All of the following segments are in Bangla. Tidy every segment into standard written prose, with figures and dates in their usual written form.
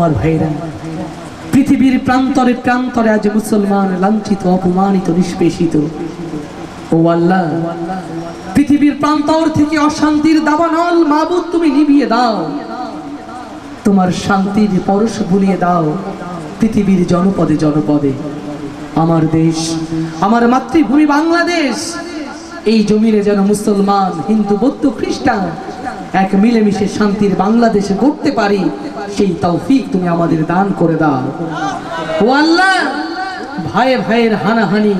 আমার ভাইরা, পৃথিবীর প্রান্তরে প্রান্তরে আজ মুসলমান লাঞ্ছিত, অপমানিত, নিষ্পেষিত। ও আল্লাহ, পৃথিবীর প্রান্তর থেকে অশান্তির দাবানল মাবুদ তুমি নিভিয়ে দাও, তোমার শান্তির পরশ বুলিয়ে দাও পৃথিবীর জনপদে জনপদে। আমার দেশ, আমার মাতৃভূমি বাংলাদেশ, এই জমিনে যেন মুসলমান, হিন্দু, বৌদ্ধ, খ্রিস্টান এক মিলেমিশে শান্তির বাংলাদেশে করতে পারি, সেই তৌফিক তুমি আমাদের দান করে দাও। ও আল্লাহ, ভাইয়ে ভাইয়ের হানাহানি,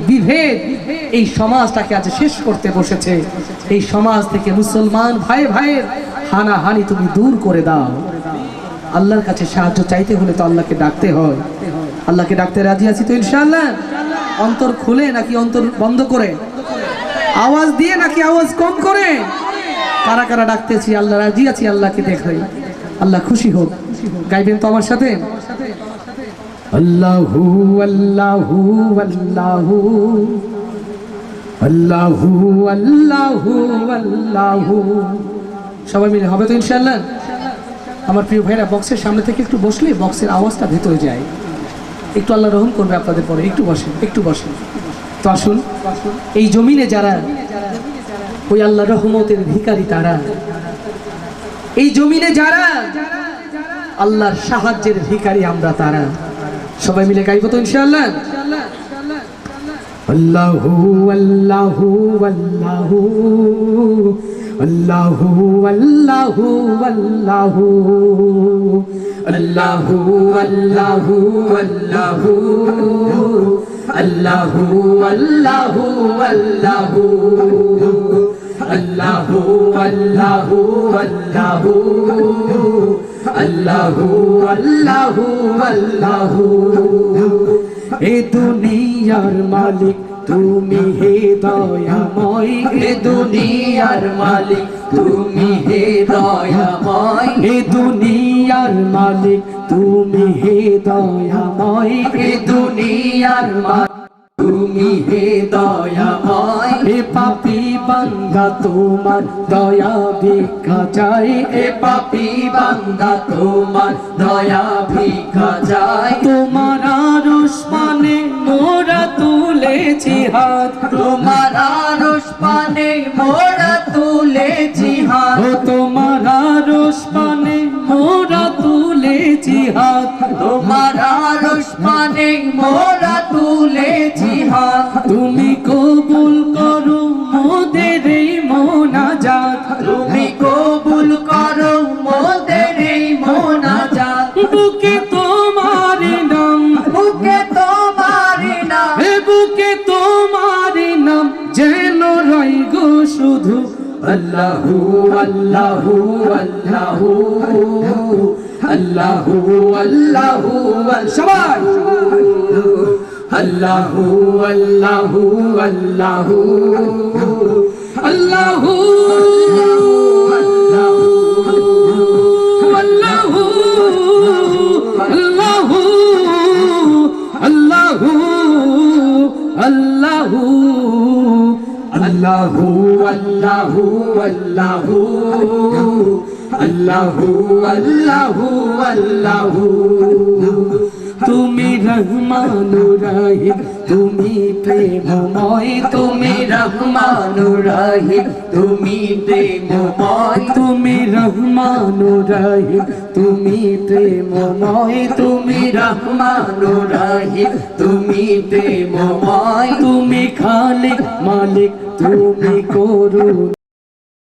বিভেদ এই সমাজটাকে আজ শেষ করতে বসেছে। এই সমাজ থেকে মুসলমান ভাইয়ে ভাইয়ের হানাহানি তুমি দূর করে দাও। আল্লাহর কাছে সাহায্য চাইতে হলে তো আল্লাহকে ডাকতে হয়। আল্লাহকে ডাকতে রাজি আছি তো ইনশাআল্লাহ? অন্তর খুলে নাকি অন্তর বন্ধ করে? আওয়াজ দিয়ে নাকি আওয়াজ কম করে? কারা কারা ডাকতেছি? আল্লাহ রাজি আছি, আল্লাহকে দেখাই, আল্লাহ খুশি হোক। গাইবেন তো আমার সাথে? আল্লাহু আল্লাহু আল্লাহু আল্লাহু আল্লাহু আল্লাহু। সবাই মিলে হবে তো ইনশাআল্লাহ? আমার প্রিয় ভাইরা, বক্সের সামনে থেকে একটু বসলে বক্সের আওয়াজটা ভেতরে যায়। একটু আল্লাহ রহম করবে আপনাদের পরে। একটু বসেন, একটু বসেন। তো আসুন, এই জমিনে যারা ওই আল্লাহ রহমতের ভিখারি, তারা এই জমিনে যারা আল্লাহর সাহায্যের ভিখারি, আমরা তারা সবাই মিলে গাইব তো ইনশাআল্লাহ? আল্লাহু আল্লাহু আল্লাহু আল্লাহু আল্লাহু আল্লাহু আল্লাহু আল্লাহু আল্লাহু আল্লাহু আল্লাহু আল্লাহু আল্লাহু আল্লাহু আল্লাহু আল্লাহু আল্লাহু আল্লাহু। এ দুনিয়ার মালিক তুমি হে দয়াময়, এ দুনিয়ার মালিক তুমি হে দয়াময়, এ দুনিয়ার মালিক তুমি হে দয়াময়, এ দুনিয়ার মালিক তুমি হে দয়াময়। এ পাপী বান্দা তোমার দয়া ভিক্ষা চাই, এ পাপী বান্দা তোমার দয়া ভিক্ষা চাই। তোমার আরশ পানে মোরা তুলেছি হাত, তোমার আরশ পানে মোরা তুলেছি হাত, ও তোমার আরশ পানে মোরা তুলেছি হাত, তোমার আরশ পানে মোরা তুলেছি হাত। তুমি কবুল করো মোদের এই মোনাজাত, তুমি কবুল করো মোদের এই মোনাজাত। বুকে তোমার নাম, বুকে তোমার নাম, হে বুকে তোমার নাম যেন রই গো শুধু। আল্লাহু আল্লাহু আল্লাহু আল্লাহু আল্লাহু। সবাই আল্লাহু আল্লাহু আল্লাহু আল্লাহু আল্লাহু আল্লাহু আল্লাহু আল্লাহু আল্লাহু আল্লাহু আল্লাহু আল্লাহু আল্লাহু আল্লাহু। তুমি রহমানুর রহিম, তুমি প্রেমময়, তুমি রহমানুর রহিম, তুমি প্রেমময়, তুমি রহমানুর রহিম, তুমি প্রেমময়, তুমি রহমানুর রহিম, তুমি প্রেমময়। তুমি খালিক মালিক, তুমি করুণ